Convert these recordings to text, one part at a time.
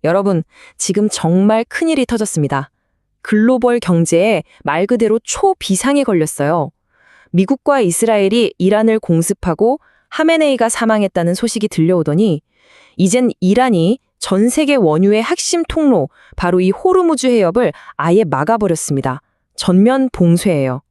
여러분, 지금 정말 큰일이 터졌습니다. 글로벌 경제에 말 그대로 초비상이 걸렸어요. 미국과 이스라엘이 이란을 공습하고 하메네이가 사망했다는 소식이 들려오더니 이젠 이란이 전 세계 원유의 핵심 통로, 바로 이 호르무즈 해협을 아예 막아버렸습니다. 전면 봉쇄예요.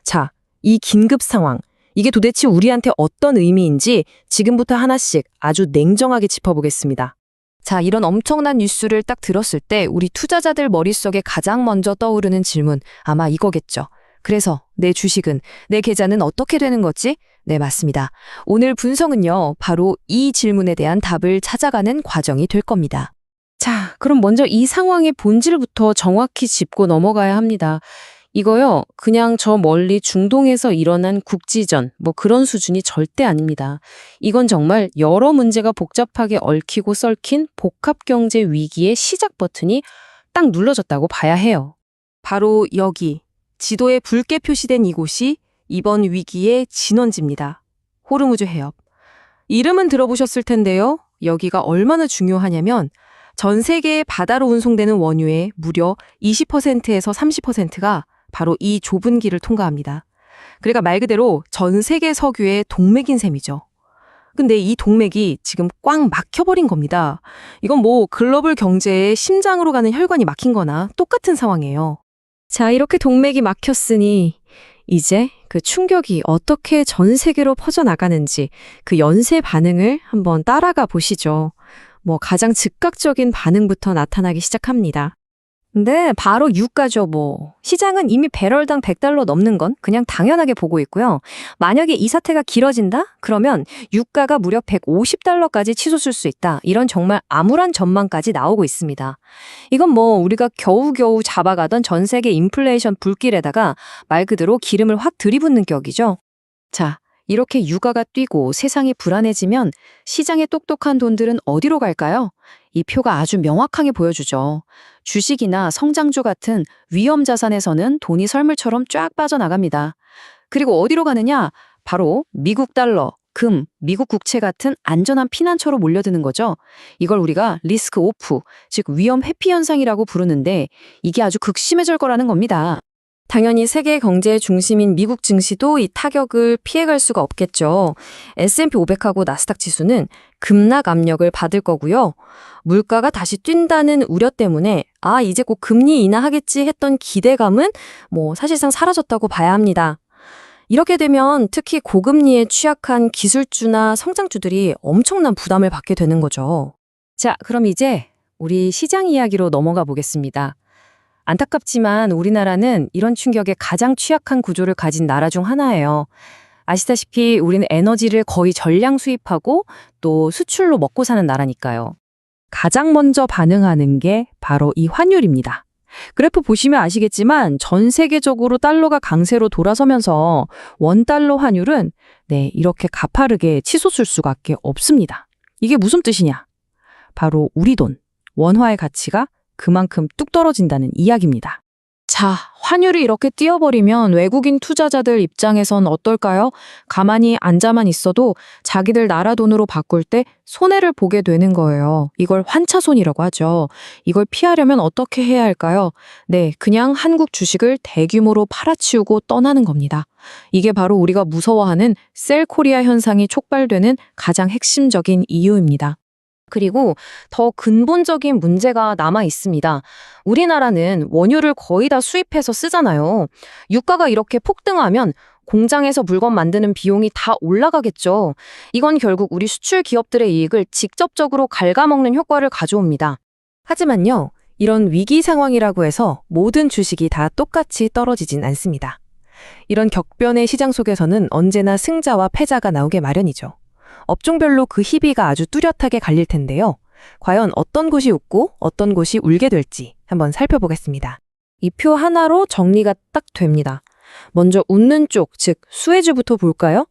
자, 이 긴급 상황, 이게 도대체 우리한테 어떤 의미인지 지금부터 하나씩 아주 냉정하게 짚어보겠습니다. 자, 이런 엄청난 뉴스를 딱 들었을 때 우리 투자자들 머릿속에 가장 먼저 떠오르는 질문, 아마 이거겠죠. 그래서 내 주식은, 내 계좌는 어떻게 되는 거지? 네, 맞습니다. 오늘 분석은요, 바로 이 질문에 대한 답을 찾아가는 과정이 될 겁니다. 자, 그럼 먼저 이 상황의 본질부터 정확히 짚고 넘어가야 합니다. 이거요, 그냥 저 멀리 중동에서 일어난 국지전, 그런 수준이 절대 아닙니다. 이건 정말 여러 문제가 복잡하게 얽히고 썰킨 복합경제 위기의 시작 버튼이 딱 눌러졌다고 봐야 해요. 바로 여기, 지도에 붉게 표시된 이곳이 이번 위기의 진원지입니다. 호르무즈 해협. 이름은 들어보셨을 텐데요. 여기가 얼마나 중요하냐면 전 세계에 바다로 운송되는 원유의 무려 20%에서 30%가 바로 이 좁은 길을 통과합니다. 그러니까 말 그대로 전 세계 석유의 동맥인 셈이죠. 근데 이 동맥이 지금 꽉 막혀버린 겁니다. 이건 글로벌 경제의 심장으로 가는 혈관이 막힌 거나 똑같은 상황이에요. 자, 이렇게 동맥이 막혔으니 이제 그 충격이 어떻게 전 세계로 퍼져나가는지 그 연쇄 반응을 한번 따라가 보시죠. 가장 즉각적인 반응부터 나타나기 시작합니다. 네, 바로 유가죠, 시장은 이미 배럴당 $100 넘는 건 그냥 당연하게 보고 있고요. 만약에 이 사태가 길어진다? 그러면 유가가 무려 $150까지 치솟을 수 있다. 이런 정말 암울한 전망까지 나오고 있습니다. 이건 우리가 겨우겨우 잡아가던 전 세계 인플레이션 불길에다가 말 그대로 기름을 확 들이붓는 격이죠. 자, 이렇게 유가가 뛰고 세상이 불안해지면 시장의 똑똑한 돈들은 어디로 갈까요? 이 표가 아주 명확하게 보여주죠. 주식이나 성장주 같은 위험 자산에서는 돈이 썰물처럼 쫙 빠져나갑니다. 그리고 어디로 가느냐? 바로 미국 달러, 금, 미국 국채 같은 안전한 피난처로 몰려드는 거죠. 이걸 우리가 리스크 오프, 즉 위험 회피 현상이라고 부르는데 이게 아주 극심해질 거라는 겁니다. 당연히 세계 경제의 중심인 미국 증시도 이 타격을 피해갈 수가 없겠죠. S&P 500하고 나스닥 지수는 급락 압력을 받을 거고요. 물가가 다시 뛴다는 우려 때문에 이제 곧 금리 인하하겠지 했던 기대감은 사실상 사라졌다고 봐야 합니다. 이렇게 되면 특히 고금리에 취약한 기술주나 성장주들이 엄청난 부담을 받게 되는 거죠. 자, 그럼 이제 우리 시장 이야기로 넘어가 보겠습니다. 안타깝지만 우리나라는 이런 충격에 가장 취약한 구조를 가진 나라 중 하나예요. 아시다시피 우리는 에너지를 거의 전량 수입하고 또 수출로 먹고 사는 나라니까요. 가장 먼저 반응하는 게 바로 이 환율입니다. 그래프 보시면 아시겠지만 전 세계적으로 달러가 강세로 돌아서면서 원달러 환율은 이렇게 가파르게 치솟을 수밖에 없습니다. 이게 무슨 뜻이냐? 바로 우리 돈, 원화의 가치가 그만큼 뚝 떨어진다는 이야기입니다. 자, 환율이 이렇게 뛰어버리면 외국인 투자자들 입장에선 어떨까요? 가만히 앉아만 있어도 자기들 나라 돈으로 바꿀 때 손해를 보게 되는 거예요. 이걸 환차손이라고 하죠. 이걸 피하려면 어떻게 해야 할까요? 그냥 한국 주식을 대규모로 팔아치우고 떠나는 겁니다. 이게 바로 우리가 무서워하는 셀코리아 현상이 촉발되는 가장 핵심적인 이유입니다. 그리고 더 근본적인 문제가 남아 있습니다. 우리나라는 원유를 거의 다 수입해서 쓰잖아요. 유가가 이렇게 폭등하면 공장에서 물건 만드는 비용이 다 올라가겠죠. 이건 결국 우리 수출 기업들의 이익을 직접적으로 갉아먹는 효과를 가져옵니다. 하지만요, 이런 위기 상황이라고 해서 모든 주식이 다 똑같이 떨어지진 않습니다. 이런 격변의 시장 속에서는 언제나 승자와 패자가 나오게 마련이죠. 업종별로 그 희비가 아주 뚜렷하게 갈릴 텐데요. 과연 어떤 곳이 웃고 어떤 곳이 울게 될지 한번 살펴보겠습니다. 이 표 하나로 정리가 딱 됩니다. 먼저 웃는 쪽, 즉 수혜주부터 볼까요?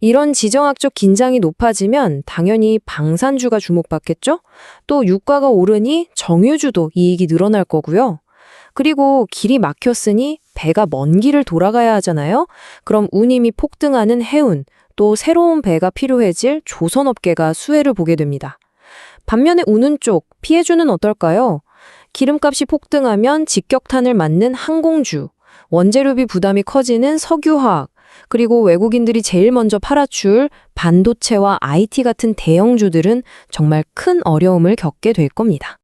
이런 지정학적 긴장이 높아지면 당연히 방산주가 주목받겠죠? 또 유가가 오르니 정유주도 이익이 늘어날 거고요. 그리고 길이 막혔으니 배가 먼 길을 돌아가야 하잖아요? 그럼 운임이 폭등하는 해운, 또 새로운 배가 필요해질 조선업계가 수혜를 보게 됩니다. 반면에 우는 쪽, 피해주는 어떨까요? 기름값이 폭등하면 직격탄을 맞는 항공주, 원재료비 부담이 커지는 석유화학, 그리고 외국인들이 제일 먼저 팔아줄 반도체와 IT 같은 대형주들은 정말 큰 어려움을 겪게 될 겁니다.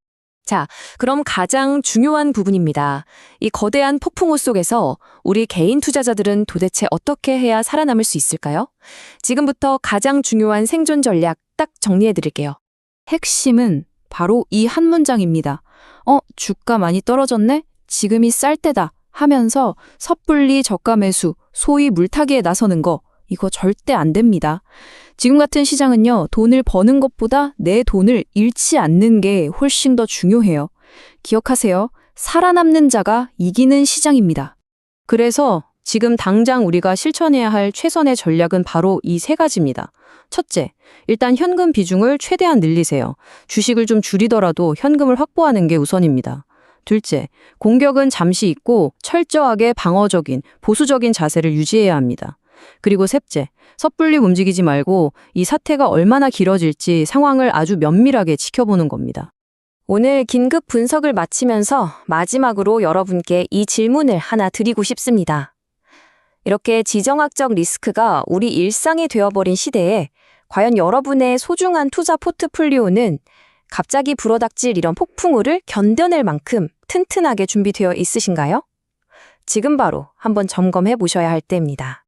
자, 그럼 가장 중요한 부분입니다. 이 거대한 폭풍우 속에서 우리 개인 투자자들은 도대체 어떻게 해야 살아남을 수 있을까요? 지금부터 가장 중요한 생존 전략 딱 정리해 드릴게요. 핵심은 바로 이 한 문장입니다. 주가 많이 떨어졌네? 지금이 쌀 때다 하면서 섣불리 저가 매수, 소위 물타기에 나서는 거, 이거 절대 안 됩니다. 지금 같은 시장은요, 돈을 버는 것보다 내 돈을 잃지 않는 게 훨씬 더 중요해요. 기억하세요. 살아남는 자가 이기는 시장입니다. 그래서 지금 당장 우리가 실천해야 할 최선의 전략은 바로 이 세 가지입니다. 첫째, 일단 현금 비중을 최대한 늘리세요. 주식을 좀 줄이더라도 현금을 확보하는 게 우선입니다. 둘째, 공격은 잠시 잊고 철저하게 방어적인, 보수적인 자세를 유지해야 합니다. 그리고 셋째, 섣불리 움직이지 말고 이 사태가 얼마나 길어질지 상황을 아주 면밀하게 지켜보는 겁니다. 오늘 긴급 분석을 마치면서 마지막으로 여러분께 이 질문을 하나 드리고 싶습니다. 이렇게 지정학적 리스크가 우리 일상이 되어버린 시대에 과연 여러분의 소중한 투자 포트폴리오는 갑자기 불어닥칠 이런 폭풍우를 견뎌낼 만큼 튼튼하게 준비되어 있으신가요? 지금 바로 한번 점검해 보셔야 할 때입니다.